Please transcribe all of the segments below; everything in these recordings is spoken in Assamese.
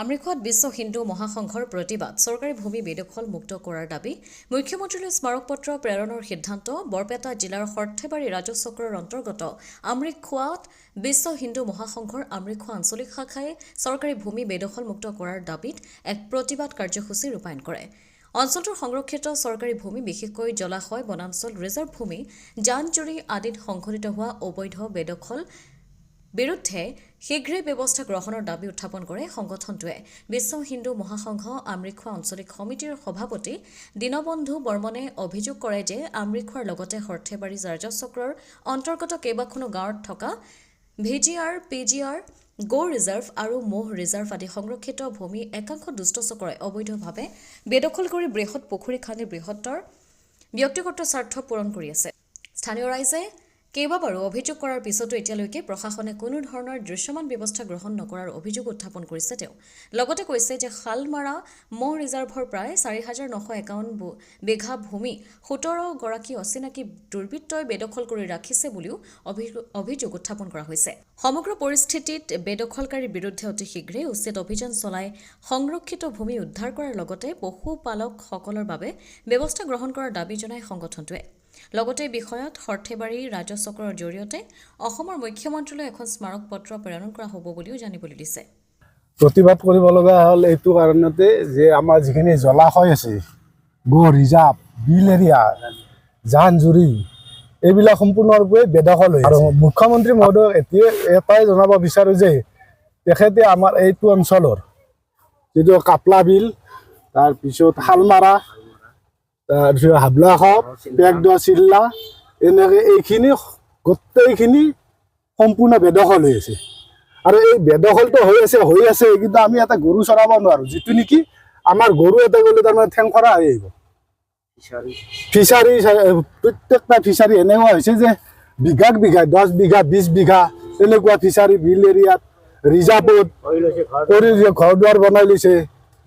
আমৰিখোৱাত বিশ্ব হিন্দু মহাসংঘৰ প্ৰতিবাদ চৰকাৰী ভূমি বেদখল মুক্ত কৰাৰ দাবী মুখ্যমন্ত্ৰীলৈ স্মাৰকপত্ৰ প্ৰেৰণৰ সিদ্ধান্ত বৰপেটা জিলাৰ সৰ্থেবাৰী ৰাজহ চক্ৰৰ অন্তৰ্গত আমৰিখোৱাত বিশ্ব হিন্দু মহাসংঘৰ আমৰিখোৱা আঞ্চলিক শাখাই চৰকাৰী ভূমি বেদখল মুক্ত কৰাৰ দাবীত এক প্ৰতিবাদ কাৰ্যসূচী ৰূপায়ণ কৰে। অঞ্চলটোৰ সংৰক্ষিত চৰকাৰী ভূমি বিশেষকৈ জলাশয় বনাঞ্চল ৰিজাৰ্ভ ভূমি জান-জুৰি আদিত সংঘটিত হোৱা অবৈধ বেদখল বিৰুদ্ধে শীঘ্ৰেই ব্যৱস্থা গ্ৰহণৰ দাবী উত্থাপন কৰে সংগঠনটোৱে। বিশ্ব হিন্দু মহাসংঘ আমৰিখোৱা আঞ্চলিক সমিতিৰ সভাপতি দীনবন্ধু বৰ্মনে অভিযোগ কৰে যে আমৰিখোৱাৰ লগতে সৰ্থেবাৰী ৰাজহ চক্ৰৰ অন্তৰ্গত কেইবাখনো গাঁৱত থকা ভিজিআৰ, পিজিআৰ, গো ৰিজাৰ্ভ আৰু মোহ ৰিজাৰ্ভ আদি সংৰক্ষিত ভূমি একাংশ দুষ্ট চক্ৰই অবৈধভাৱে বেদখল কৰি বৃহৎ পুখুৰী খান্দি বৃহত্তৰ ব্যক্তিগত স্বাৰ্থ পূৰণ কৰি আছে। স্থানীয় ৰাইজে কেইবাবাৰো অভিযোগ কৰাৰ পিছতো এতিয়ালৈকে প্ৰশাসনে কোনো ধৰণৰ দৃশ্যমান ব্যৱস্থা গ্ৰহণ নকৰাৰ অভিযোগ উত্থাপন কৰিছে। তেওঁ লগতে কৈছে যে শালমাৰা মহ ৰিজাৰ্ভৰ প্ৰায় ৪,৯৫১ বিঘা ভূমি ১৭ গৰাকী অচিনাকি দুৰ্বৃত্তই বেদখল কৰি ৰাখিছে বুলিও অভিযোগ উত্থাপন কৰা হৈছে। সমগ্ৰ পৰিস্থিতিত বেদখলকাৰীৰ বিৰুদ্ধে অতি শীঘ্ৰেই উচিত অভিযান চলাই সংৰক্ষিত ভূমি উদ্ধাৰ কৰাৰ লগতে পশুপালকসকলৰ বাবে ব্যৱস্থা গ্ৰহণ কৰাৰ দাবী জনায় সংগঠনটোৱে। লগতে বিষয়ত সৰ্থেবাৰী ৰাজহ চক্ৰৰ জৰিয়তে অসমৰ মুখ্যমন্ত্ৰীলৈ এখন স্মাৰক পত্ৰ প্ৰেৰণ কৰা হ'ব বুলিও জানিবলৈ দিছে। প্ৰতিবাদ কৰিব লগা হ'ল এইটো কাৰণতে যে আমাৰ যিখিনি জলাশয় আছে, গো ৰিজাৰ্ভ, বিল এৰিয়া, জান-জুৰি এইবিলাক সম্পূৰ্ণৰূপে বেদখল হৈ আছে। আৰু মুখ্যমন্ত্ৰী মহোদয়ক এটাই জনাব বিচাৰোঁ যে তেখেতে আমাৰ এইটো অঞ্চলৰ যিটো কাপলা বিল, তাৰপিছত শালমাৰা, তাৰপিছত হাবলাখপ, পেকদোৱা চিল্লা, এনেকৈ এইখিনি গোটেইখিনি সম্পূৰ্ণ বেদখল হৈ আছে। আৰু এই বেদখলটো হৈ আছে কিন্তু আমি এটা গৰু চৰাব নোৱাৰোঁ, যিটো নেকি আমাৰ গৰু এটা গ'লে তাৰমানে ঠেংখৰা হৈ আহিব। ফিচাৰী প্ৰত্যেকটা ফিচাৰী এনেকুৱা হৈছে যে বিঘাক বিঘা 10 বিঘা 20 বিঘা এনেকুৱা ফিচাৰী বিল এৰিয়াত ৰিজাৰ্ভত কৰি ঘৰ দুৱাৰ বনাই লৈছে।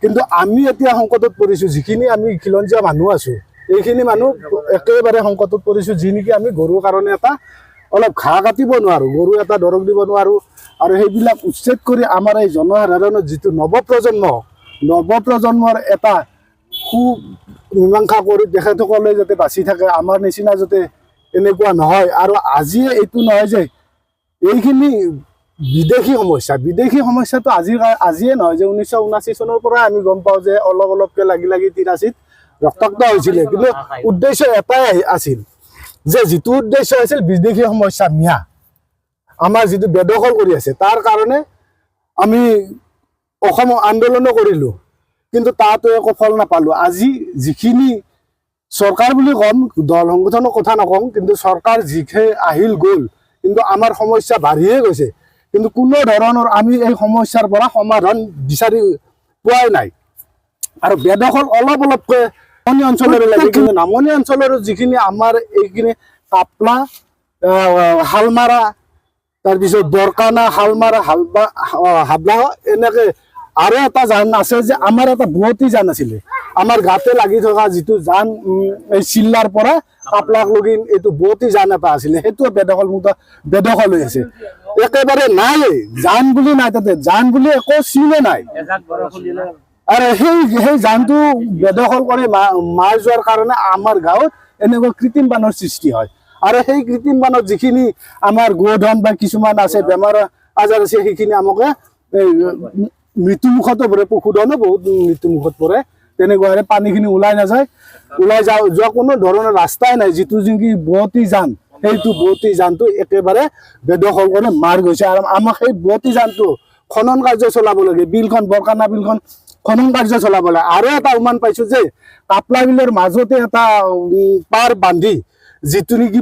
কিন্তু আমি এতিয়া সংকটত পৰিছোঁ, যিখিনি আমি খিলঞ্জীয়া মানুহ আছোঁ এইখিনি মানুহ একেবাৰে সংকটত পৰিছোঁ, যি নেকি আমি গৰুৰ কাৰণে এটা অলপ ঘাঁহ কাটিব নোৱাৰোঁ, গৰু এটা দৰৱ দিব নোৱাৰোঁ। আৰু সেইবিলাক উচ্ছেদ কৰি আমাৰ এই জনসাধাৰণৰ যিটো নৱপ্ৰজন্মৰ এটা সুমীমাংসা কৰি তেখেতসকলে যাতে বাচি থাকে, আমাৰ নিচিনা যাতে এনেকুৱা নহয়। আৰু আজিয়ে এইটো নহয় যে এইখিনি বিদেশী সমস্যাটো আজিয়ে নহয়, যে 1979 চনৰ পৰাই আমি গম পাওঁ যে অলপকৈ লাগি 83ত ৰক্তাক্ত হৈছিলে। কিন্তু উদ্দেশ্য এটাই আছিল যে যিটো উদ্দেশ্য আছিল বিদেশী সমস্যা মিয়া আমাৰ যিটো বেদখল কৰি আছে, তাৰ কাৰণে আমি অসম আন্দোলনো কৰিলোঁ, কিন্তু তাতো একো ফল নাপালোঁ। আজি যিখিনি চৰকাৰ বুলি ক'ম, দল সংগঠনৰ কথা নকওঁ, কিন্তু চৰকাৰ যিখিনি আহিল গ'ল, কিন্তু আমাৰ সমস্যা বাঢ়িয়ে গৈছে। কিন্তু কোনো ধৰণৰ আমি এই সমস্যাৰ পৰা সমাধান বিচাৰি পোৱাই নাই। আৰু বেদখল অলপকৈ নামনি অঞ্চলৰে লাগে, কিন্তু নামনি অঞ্চলৰ যিখিনি আমাৰ এইখিনি কাপলা, শালমাৰা, তাৰপিছত বৰকানা, শালমাৰা, হাবলা, এনেকৈ আৰু এটা জান আছে যে আমাৰ এটা বুৱতী জান আছিলে, আমাৰ গাতে লাগি থকা যিটো জান, এই চিল্লাৰ পৰা কাপলাক লগি এইটো বুৱতী জান এটা আছিলে, সেইটো বেদখল হৈ আছে। একেবাৰে নাই, জান বুলি নাই, তাতে জান বুলি একো চিনে নাই। আৰু সেই জানটো বেদখল কৰি মাৰ যোৱাৰ কাৰণে আমাৰ গাঁৱত এনেকুৱা কৃত্ৰিম বানৰ সৃষ্টি হয়। আৰু সেই কৃত্ৰিম বানত যিখিনি আমাৰ গোধন বা কিছুমান আছে, বেমাৰ আজাৰ আছে, সেইখিনি আমাকে মৃত্যুমুখতো পৰে, পশুধনো বহুত মৃত্যুমুখত পৰে। তেনেকুৱাৰে পানীখিনি ওলাই নাযায়, যোৱা কোনো ধৰণৰ ৰাস্তাই নাই। যিটো নেকি বুৱতী জান, সেইটো বুৱতী জানটো একেবাৰে বেদখল কৰি মাৰ গৈছে। আৰু আমাক সেই বুৱতী জানটো খনন কাৰ্য চলাব লাগে, বিলখন, বৰকানা বিলখন খনন কাৰ্য চলাব লাগে। আৰু এটা অনুমান পাইছোঁ যে কাপলা বিলৰ মাজতে এটা পাৰ বান্ধি যিটো নেকি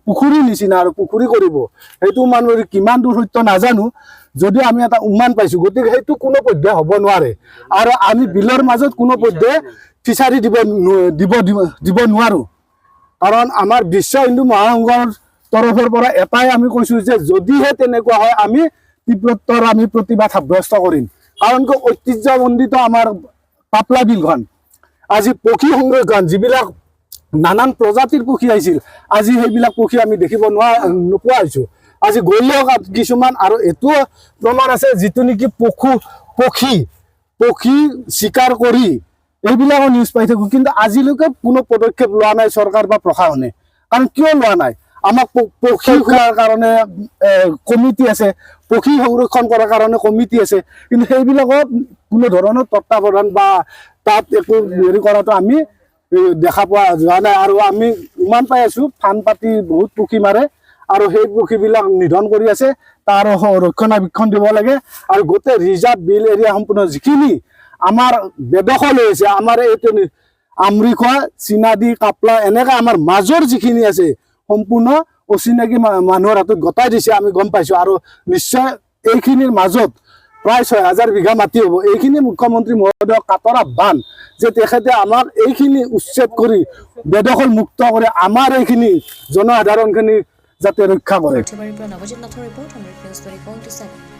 পুখুৰী নিচিনা আৰু পুখুৰী কৰিব, সেইটো মানুহৰ কিমান দূৰ সত্য নাজানো, যদিও আমি এটা অনুমান পাইছোঁ। গতিকে সেইটো কোনো পধ্যে হ'ব নোৱাৰে। আৰু আমি বিলৰ মাজত কোনো পধ্যে ফিচাৰী দিব নোৱাৰোঁ, কাৰণ আমাৰ বিশ্ব হিন্দু মহাসংঘৰ তৰফৰ পৰা এটাই আমি কৈছোঁ যে যদিহে তেনেকুৱা হয় আমি তীব্ৰতৰ প্ৰতিবাদ সাব্যস্ত কৰিম। কাৰণ কি ঐতিহ্যমণ্ডিত আমাৰ কাপলা বিলখন আজি পক্ষী সংৰক্ষণ, যিবিলাক নানান প্ৰজাতিৰ পক্ষী আহিছিল, আজি সেইবিলাক পক্ষী আমি দেখিব নোপোৱা হৈছোঁ। আজি গ'লেও কিছুমান, আৰু এইটো প্ৰমাণ আছে যিটো নেকি পক্ষী পক্ষী চিকাৰ কৰি এইবিলাকো নিউজ পাই থাকোঁ, কিন্তু আজিলৈকে কোনো পদক্ষেপ লোৱা নাই চৰকাৰ বা প্ৰশাসনে। কাৰণ কিয় লোৱা নাই? আমাক পক্ষী সুৰক্ষাৰ কাৰণে কমিটি আছে, পক্ষী সংৰক্ষণ কৰাৰ কাৰণে কমিটি আছে, কিন্তু সেইবিলাকত কোনো ধৰণৰ তত্বাৱধান বা তাত একো হেৰি কৰাটো আমি দেখা পোৱা যোৱা নাই। আৰু আমি ইমান পাই আছোঁ ফান পাতি বহুত পক্ষী মাৰে আৰু সেই পক্ষীবিলাক নিধন কৰি আছে, তাৰ ৰক্ষণাবেক্ষণ দিব লাগে। আৰু গোটেই ৰিজাৰ্ভ বিল এৰিয়া সম্পূৰ্ণ যিখিনি আমাৰ বেদখল হৈ আছে, আমাৰ এইটো আমৰিখোৱা, চিনাদি, কাপলা এনেকৈ আমাৰ মাজৰ যিখিনি আছে সম্পূৰ্ণ অচিনাকি মানুহৰ হাতত গতাই দিছে, আমি গম পাইছোঁ। আৰু নিশ্চয় এইখিনিৰ মাজত প্ৰায় 6,000 বিঘা মাটি হ'ব। এইখিনি মুখ্যমন্ত্ৰী মহোদয়ক কাতৰা বান যে তেখেতে আমাক এইখিনি উচ্ছেদ কৰি বেদখল মুক্ত কৰি আমাৰ এইখিনি জনসাধাৰণখিনি যাতে ৰক্ষা কৰে। সৰ্থেবাৰীৰ পৰা নৱজিত নাথৰ ৰিপৰ্ট, অমৃত নিউজ 24/7।